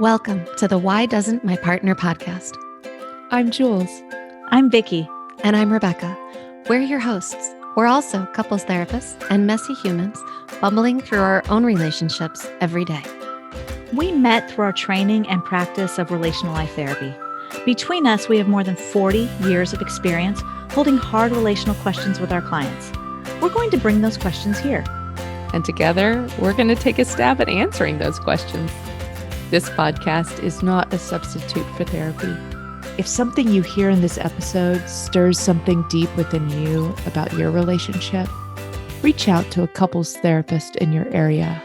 Welcome to the Why Doesn't My Partner podcast. I'm Jules. I'm Vicky. And I'm Rebecca. We're your hosts. We're also couples therapists and messy humans bumbling through our own relationships every day. We met through our training and practice of relational life therapy. Between us, we have more than 40 years of experience holding hard relational questions with our clients. We're going to bring those questions here. And together, we're going to take a stab at answering those questions. This podcast is not a substitute for therapy. If something you hear in this episode stirs something deep within you about your relationship, reach out to a couples therapist in your area.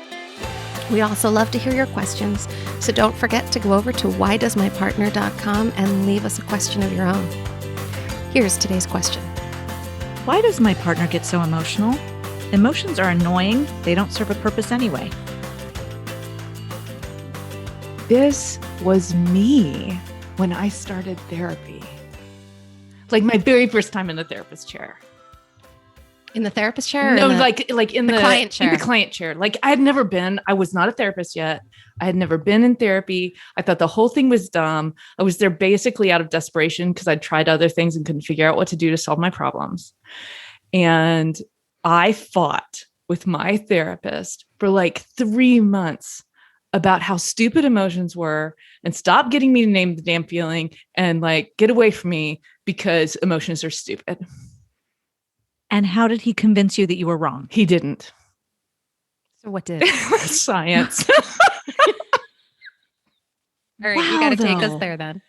We also love to hear your questions, so don't forget to go over to whydoesmypartner.com and leave us a question of your own. Here's today's question. Why does my partner get so emotional? Emotions are annoying. They don't serve a purpose anyway. This was me when I started therapy. Like my very first time in the therapist chair. In the therapist chair? No, like in the client chair. In the client chair. Like I was not a therapist yet. I had never been in therapy. I thought the whole thing was dumb. I was there basically out of desperation because I'd tried other things and couldn't figure out what to do to solve my problems. And I fought with my therapist for like 3 months about how stupid emotions were and stop getting me to name the damn feeling and like get away from me because emotions are stupid. And how did he convince you that you were wrong? He didn't. So what did? Science. All right, Wow, you got to take us though. there then.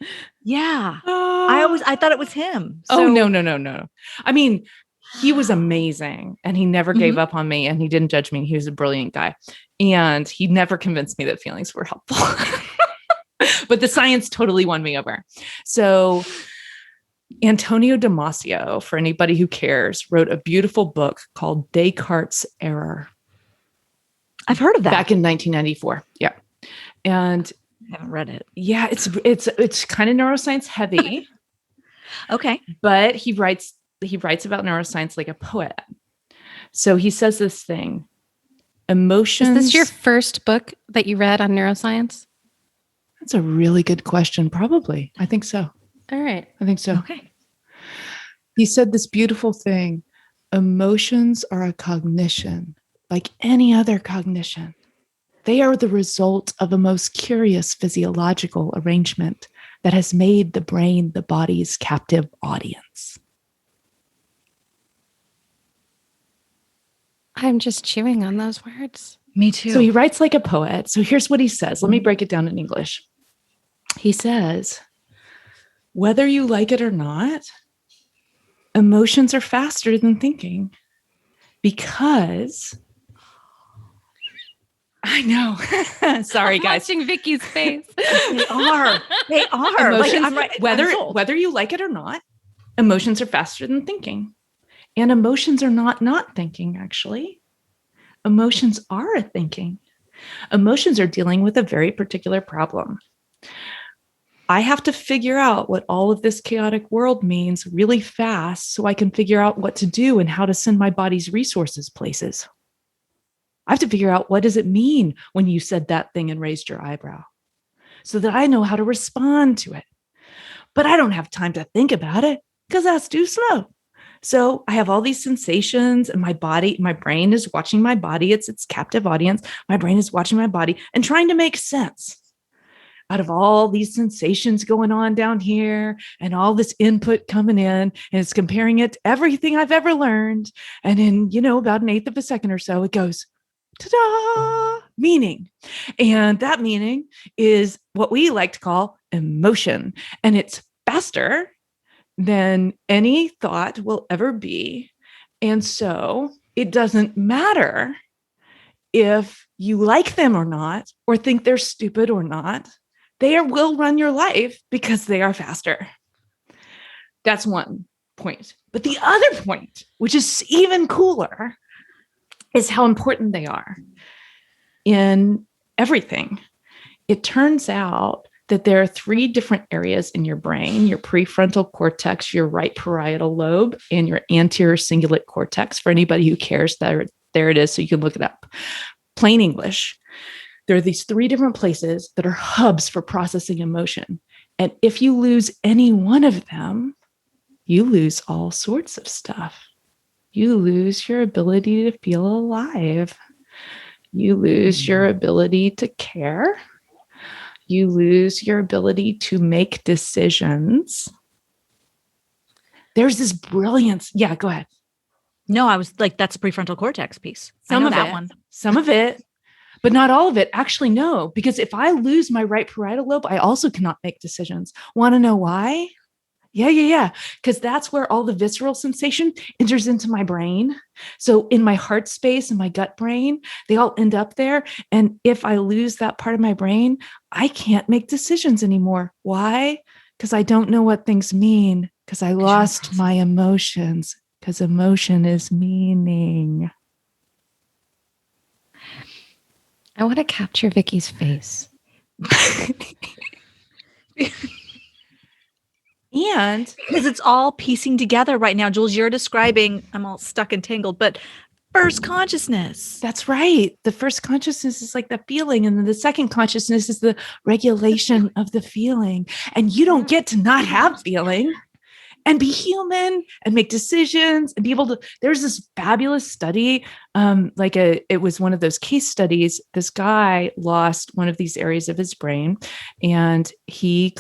Yeah. I thought it was him. Oh, no. I mean, he was amazing and he never gave up on me and he didn't judge me. He was a brilliant guy. And he never convinced me that feelings were helpful. But the science totally won me over. So Antonio Damasio, for anybody who cares, wrote a beautiful book called Descartes' Error. I've heard of that. Back in 1994. Yeah. And I haven't read it. yeah, it's kind of neuroscience heavy. Okay. But he writes about neuroscience like a poet. So he says this thing, emotions. Is this your first book that you read on neuroscience? That's a really good question. Probably. I think so. All right. I think so. Okay. He said this beautiful thing, emotions are a cognition like any other cognition. They are the result of a most curious physiological arrangement that has made the brain the body's captive audience. I'm just chewing on those words. Me too. So he writes like a poet. So here's what he says. Let me break it down in English. He says, whether you like it or not, emotions are faster than thinking because I know. Sorry, guys. Watching Vicky's face. They are. Emotions, I'm right. whether you like it or not, emotions are faster than thinking. And emotions are not thinking, actually. Emotions are a thinking. Emotions are dealing with a very particular problem. I have to figure out what all of this chaotic world means really fast so I can figure out what to do and how to send my body's resources places. I have to figure out, what does it mean when you said that thing and raised your eyebrow, so that I know how to respond to it. But I don't have time to think about it because that's too slow. So I have all these sensations and my brain is watching my body. It's its captive audience. My brain is watching my body and trying to make sense out of all these sensations going on down here and all this input coming in, and it's comparing it to everything I've ever learned. And in, about an eighth of a second or so, it goes, ta-da, meaning. And that meaning is what we like to call emotion. And it's faster than any thought will ever be. And so it doesn't matter if you like them or not, or think they're stupid or not. They will run your life because they are faster. That's one point. But the other point, which is even cooler, is how important they are in everything. It turns out that there are 3 different areas in your brain: your prefrontal cortex, your right parietal lobe, and your anterior cingulate cortex. For anybody who cares, there it is, so you can look it up. Plain English. There are these 3 different places that are hubs for processing emotion. And if you lose any one of them, you lose all sorts of stuff. You lose your ability to feel alive. You lose your ability to care. You lose your ability to make decisions. There's this brilliance. Yeah, go ahead. No, I was like, that's a prefrontal cortex piece. Some I know of that it, one. Some of it, but not all of it. Actually, no, because if I lose my right parietal lobe, I also cannot make decisions. Want to know why? Yeah. Because that's where all the visceral sensation enters into my brain. So in my heart space and my gut brain, they all end up there. And if I lose that part of my brain, I can't make decisions anymore. Why? Because I don't know what things mean, because I lost my emotions, because emotion is meaning. I want to capture Vicky's face. And because it's all piecing together right now. Jules, you're describing, I'm all stuck and tangled, but first consciousness. that's right. The first consciousness is like the feeling. And then the second consciousness is the regulation of the feeling. And you don't get to not have feeling and be human and make decisions and be able to. There's this fabulous study, it was one of those case studies. This guy lost one of these areas of his brain, and he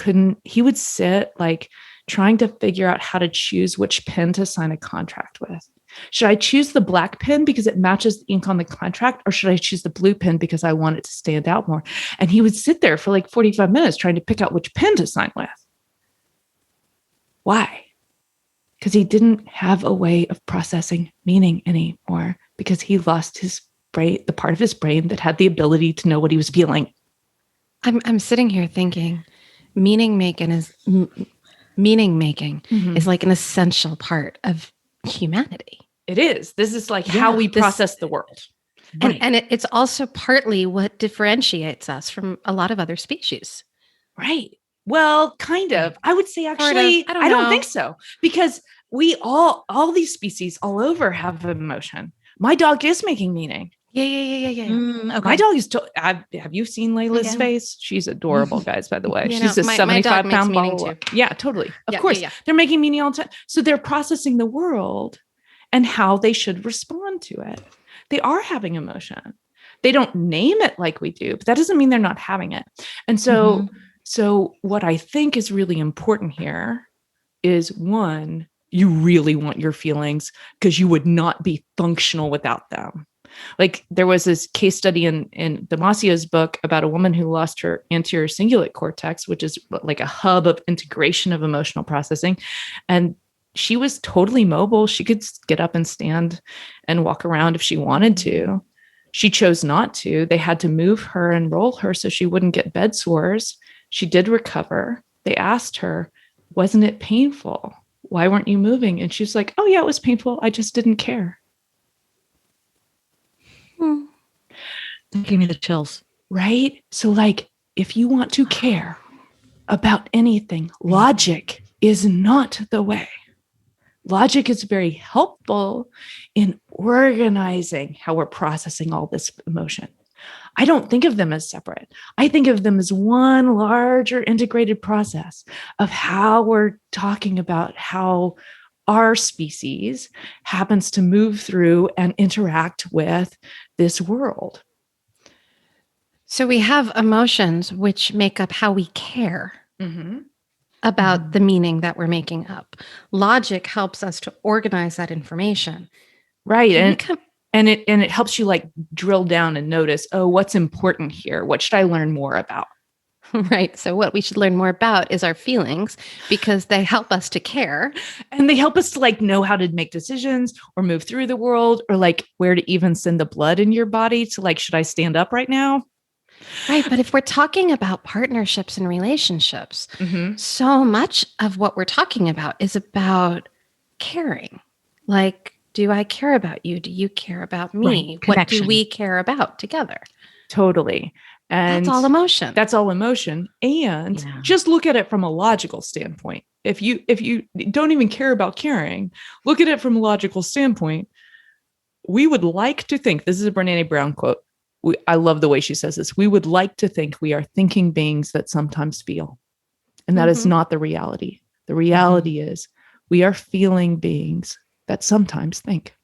would sit like trying to figure out how to choose which pen to sign a contract with. Should I choose the black pen because it matches the ink on the contract, or should I choose the blue pen because I want it to stand out more? And he would sit there for like 45 minutes trying to pick out which pen to sign with. Why? Because he didn't have a way of processing meaning anymore, because he lost his brain, the part of his brain that had the ability to know what he was feeling. I'm sitting here thinking meaning making is like an essential part of humanity. It is. This is like how we process the world. Right. And it's also partly what differentiates us from a lot of other species. Right. Well, kind of. I would say actually, I don't think so, because we all these species all over have emotion. My dog is making meaning. Yeah. Okay. My dog is. Have you seen Layla's face? She's adorable, guys. By the way, she's a 75-pound ball. Yeah, totally. Of course, they're making meaning all the time. So they're processing the world and how they should respond to it. They are having emotion. They don't name it like we do, but that doesn't mean they're not having it. And so. So what I think is really important here is, one, you really want your feelings because you would not be functional without them. Like there was this case study in Damasio's book about a woman who lost her anterior cingulate cortex, which is like a hub of integration of emotional processing. And she was totally mobile. She could get up and stand and walk around if she wanted to. She chose not to. They had to move her and roll her so she wouldn't get bed sores. She did recover. They asked her, wasn't it painful? Why weren't you moving? And she's like, oh yeah, it was painful. I just didn't care. That gave me the chills. Right? So like, if you want to care about anything, logic is not the way. Logic is very helpful in organizing how we're processing all this emotion. I don't think of them as separate. I think of them as one larger integrated process of how we're talking about how our species happens to move through and interact with this world. So we have emotions which make up how we care about the meaning that we're making up. Logic helps us to organize that information. Right. And it helps you like drill down and notice, oh, what's important here? What should I learn more about? Right. So what we should learn more about is our feelings, because they help us to care. And they help us to like know how to make decisions or move through the world, or like where to even send the blood in your body to like, should I stand up right now? Right. But if we're talking about partnerships and relationships, so much of what we're talking about is about caring. Like, do I care about you? Do you care about me? Right. What do we care about together? Totally. And that's all emotion. That's all emotion. And just look at it from a logical standpoint. If you don't even care about caring, look at it from a logical standpoint. We would like to think, this is a Brené Brown quote, I love the way she says this. We would like to think we are thinking beings that sometimes feel. And that is not the reality. The reality is we are feeling beings that sometimes think.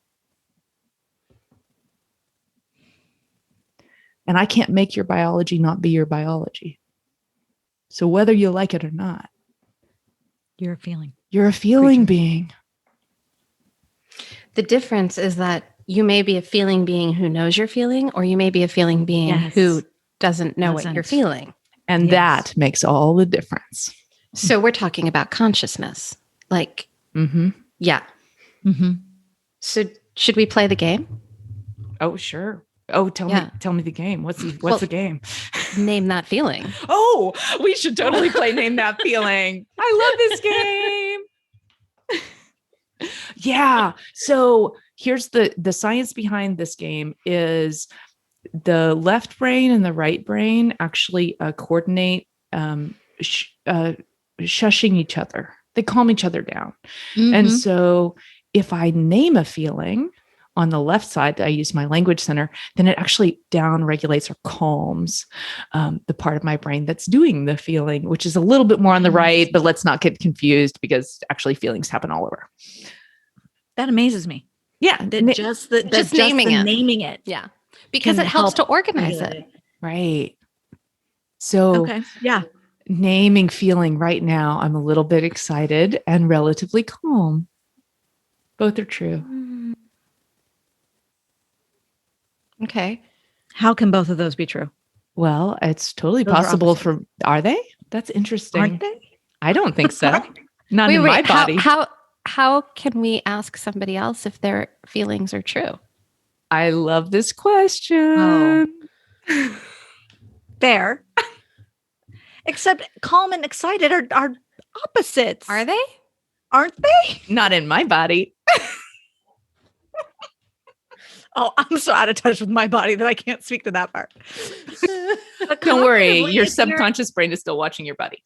And I can't make your biology not be your biology. So whether you like it or not, You're a feeling. you're a feeling being. The difference is that you may be a feeling being who knows you're feeling, or you may be a feeling being who doesn't know what you're feeling. And that makes all the difference. So we're talking about consciousness. Like, yeah. So should we play the game? Oh, sure. Oh, tell me the game. What's the game? Name that feeling. Oh, we should totally play Name That Feeling. I love this game. Yeah. So here's the science behind this game is the left brain and the right brain actually coordinate shushing each other. They calm each other down. And so if I name a feeling on the left side, I use my language center, then it actually down regulates or calms the part of my brain that's doing the feeling, which is a little bit more on the right, but let's not get confused because actually feelings happen all over. That amazes me. Yeah. Just naming it. Yeah. Because it helps to organize it. Right. So naming feeling right now, I'm a little bit excited and relatively calm. Both are true. Okay. How can both of those be true? Well, it's totally possible are they? That's interesting. Aren't they? I don't think so. Not in my body. How can we ask somebody else if their feelings are true? I love this question. Oh. Fair. Except calm and excited are opposites. Are they? Aren't they? Not in my body. Oh, I'm so out of touch with my body that I can't speak to that part. Don't worry. Your subconscious brain is still watching your body.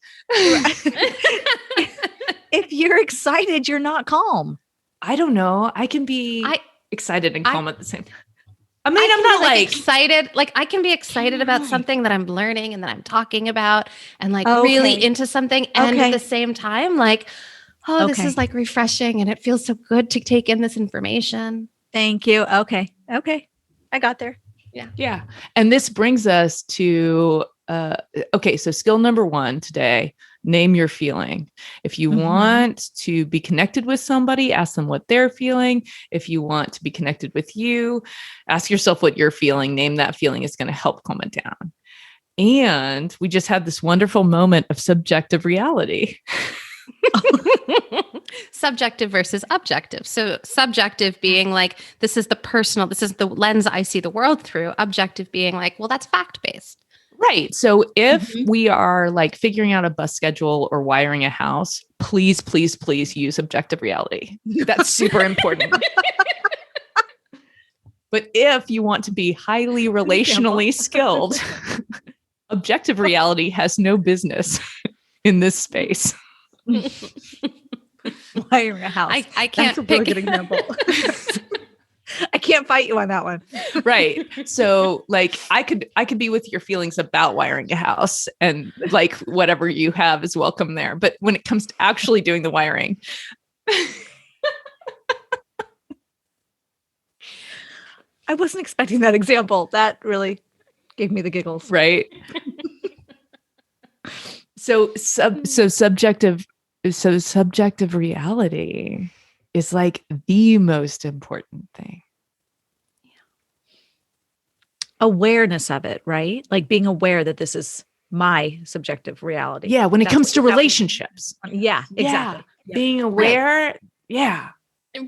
If you're excited, you're not calm. I don't know. I can be excited and calm at the same time. I mean, I'm not like excited. Like I can be excited about something that I'm learning and that I'm talking about and like really into something. And at the same time, like, this is like refreshing and it feels so good to take in this information. Thank you. Okay. I got there. Yeah. Yeah. And this brings us to, so skill number 1 today, name your feeling. If you want to be connected with somebody, ask them what they're feeling. If you want to be connected with you, ask yourself what you're feeling. Name that feeling. It's going to help calm it down. And we just had this wonderful moment of subjective reality. Subjective versus objective. So subjective being like, this is the personal, this is the lens I see the world through. Objective being like, well, that's fact-based. Right. So if we are like figuring out a bus schedule or wiring a house, please, please, please use objective reality. That's super important. But if you want to be highly relationally skilled, objective reality has no business in this space. Wiring a house. I can't pick a good example. I can't fight you on that one. Right. So like I could be with your feelings about wiring a house and like whatever you have is welcome there. But when it comes to actually doing the wiring. I wasn't expecting that example. That really gave me the giggles. Right. So subjective reality is like the most important thing. Yeah. Awareness of it, right? Like being aware that this is my subjective reality. Yeah. When it comes to relationships. Yeah, exactly. Yeah. Being aware. Right. Yeah.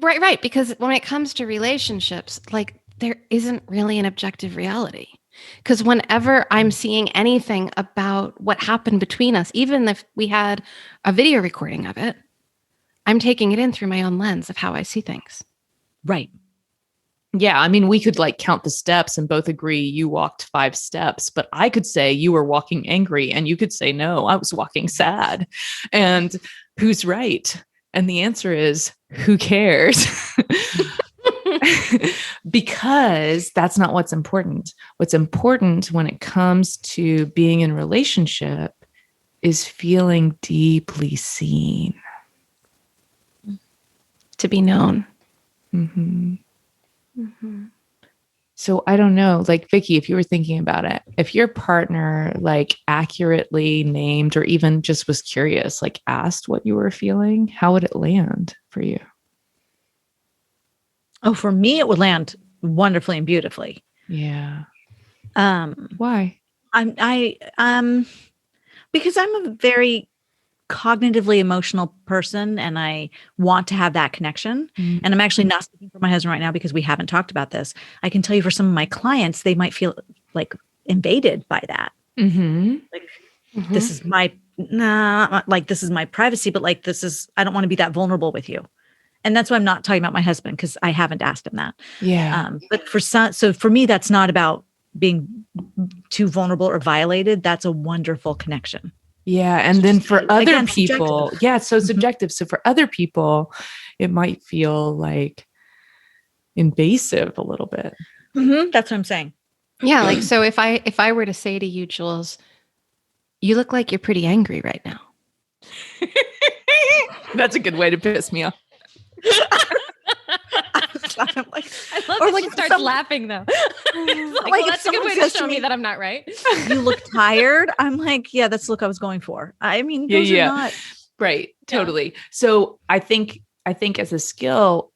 Right. Because when it comes to relationships, like there isn't really an objective reality. Because whenever I'm seeing anything about what happened between us, even if we had a video recording of it, I'm taking it in through my own lens of how I see things. Right. Yeah. I mean, we could like count the steps and both agree you walked 5 steps, but I could say you were walking angry and you could say, no, I was walking sad. And who's right? And the answer is, who cares? because that's not what's important. What's important when it comes to being in relationship is feeling deeply seen. To be known. Mm-hmm. Mm-hmm. So I don't know, like Vicky, if you were thinking about it, if your partner like accurately named or even just was curious, like asked what you were feeling, how would it land for you? Oh, for me, it would land wonderfully and beautifully. Yeah. Why? Because I'm a very cognitively emotional person and I want to have that connection. Mm-hmm. And I'm actually not speaking for my husband right now because we haven't talked about this. I can tell you for some of my clients, they might feel like invaded by that. Mm-hmm. Like, this is my, like, this is my privacy, but like, I don't want to be that vulnerable with you. And that's why I'm not talking about my husband because I haven't asked him that. Yeah. But so for me, that's not about being too vulnerable or violated. That's a wonderful connection. Yeah. And then for other people, subjective. Yeah, it's so subjective. So for other people, it might feel like invasive a little bit. Mm-hmm. That's what I'm saying. Yeah. Like, so if I were to say to you, Jules, you look like you're pretty angry right now. That's a good way to piss me off. I'm like, I love or like she starts laughing though. Like, well, that's a good way to show me that I'm not right. You look tired. I'm like, yeah, that's the look I was going for. I mean, those are not right. Totally. Yeah. So I think as a skill,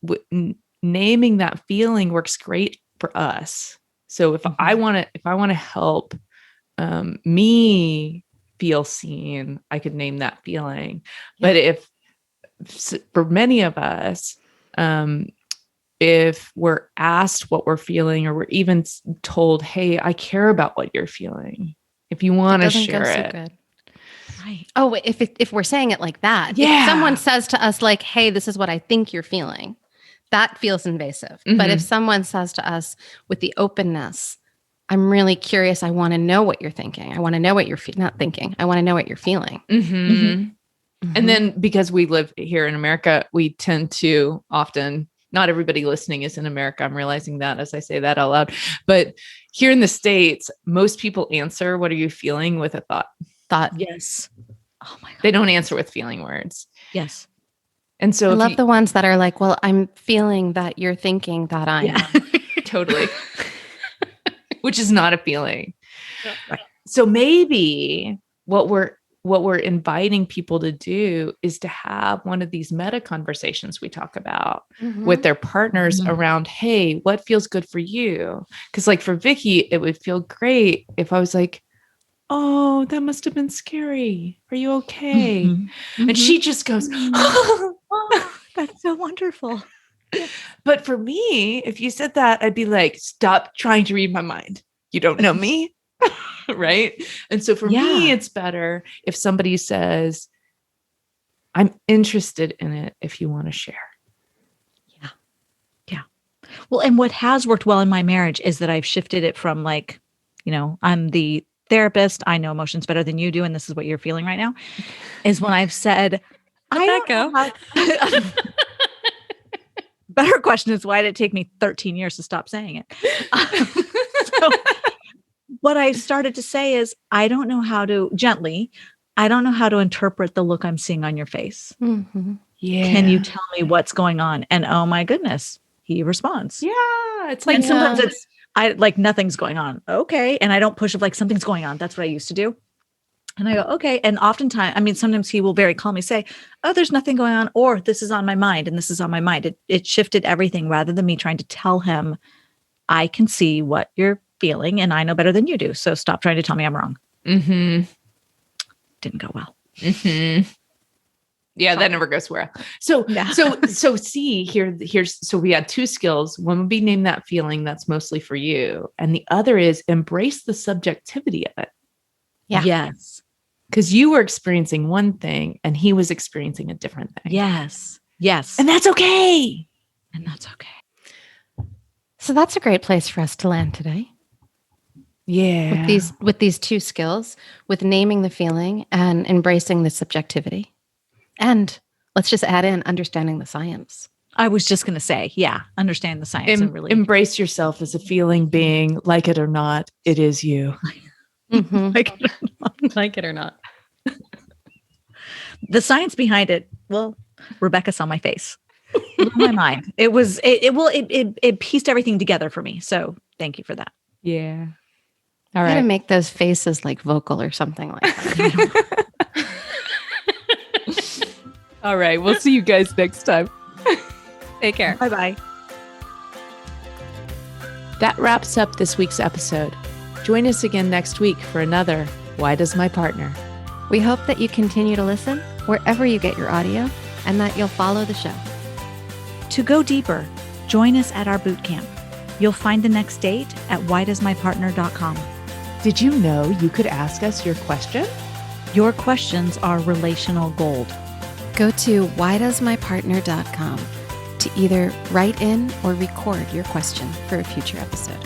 naming that feeling works great for us. So if I want to help me feel seen, I could name that feeling. Yeah. But for many of us, if we're asked what we're feeling, or we're even told, hey, I care about what you're feeling, if you want to share it. Good. Right. Oh, if we're saying it like that, if someone says to us like, hey, this is what I think you're feeling, that feels invasive. Mm-hmm. But if someone says to us with the openness, I'm really curious, I want to know what you're thinking. I want to know what you're not thinking. I want to know what you're feeling. Mm-hmm. Mm-hmm. Mm-hmm. And then because we live here in America, we tend to often, not everybody listening is in America. I'm realizing that as I say that out loud. But here in the States, most people answer, what are you feeling, with a thought. Yes. Oh my God. They don't answer with feeling words. Yes. And so I love the ones that are like, well, I'm feeling that you're thinking that I am. Totally. Which is not a feeling. Yeah. Right. So maybe what we're inviting people to do is to have one of these meta conversations we talk about with their partners around, hey, what feels good for you? Because like for Vicky, it would feel great if I was like, oh, that must have been scary. Are you okay? And she just goes, oh, that's so wonderful. But for me, if you said that, I'd be like, stop trying to read my mind. You don't know me. Right. And so for me, it's better if somebody says, I'm interested in it if you want to share. Yeah. Yeah. Well, and what has worked well in my marriage is that I've shifted it from like, I'm the therapist. I know emotions better than you do. And this is what you're feeling right now, is when I've said, better question is, why did it take me 13 years to stop saying it? So what I started to say is, I don't know how to interpret the look I'm seeing on your face. Mm-hmm. Yeah. Can you tell me what's going on? And oh my goodness, he responds. Yeah. It's like, and sometimes it's, nothing's going on. Okay. And I don't push it like something's going on. That's what I used to do. And I go, okay. And oftentimes, sometimes he will very calmly say, oh, there's nothing going on, or this is on my mind and this is on my mind. It shifted everything, rather than me trying to tell him, I can see what you're feeling and I know better than you do. So stop trying to tell me I'm wrong. Mm-hmm. Didn't go well. Mm-hmm. Yeah, that never goes well. So see here's we had two skills. One would be name that feeling, that's mostly for you. And the other is embrace the subjectivity of it. Yeah. Yes. Because you were experiencing one thing and he was experiencing a different thing. Yes. And that's okay. So that's a great place for us to land today. Yeah. With these two skills, with naming the feeling and embracing the subjectivity. And let's just add in understanding the science. I was just going to say, yeah, understand the science and really embrace yourself as a feeling being. Like it or not, it is you. Mm-hmm. Like it or not. The science behind it, well, Rebecca saw my face. Blew my mind. It pieced everything together for me. So thank you for that. Yeah. All Gotta right. make those faces like vocal or something like that. All right. We'll see you guys next time. Take care. Bye-bye. That wraps up this week's episode. Join us again next week for another Why Does My Partner? We hope that you continue to listen wherever you get your audio and that you'll follow the show. To go deeper, join us at our bootcamp. You'll find the next date at whydoesmypartner.com. Did you know you could ask us your question? Your questions are relational gold. Go to whydoesmypartner.com to either write in or record your question for a future episode.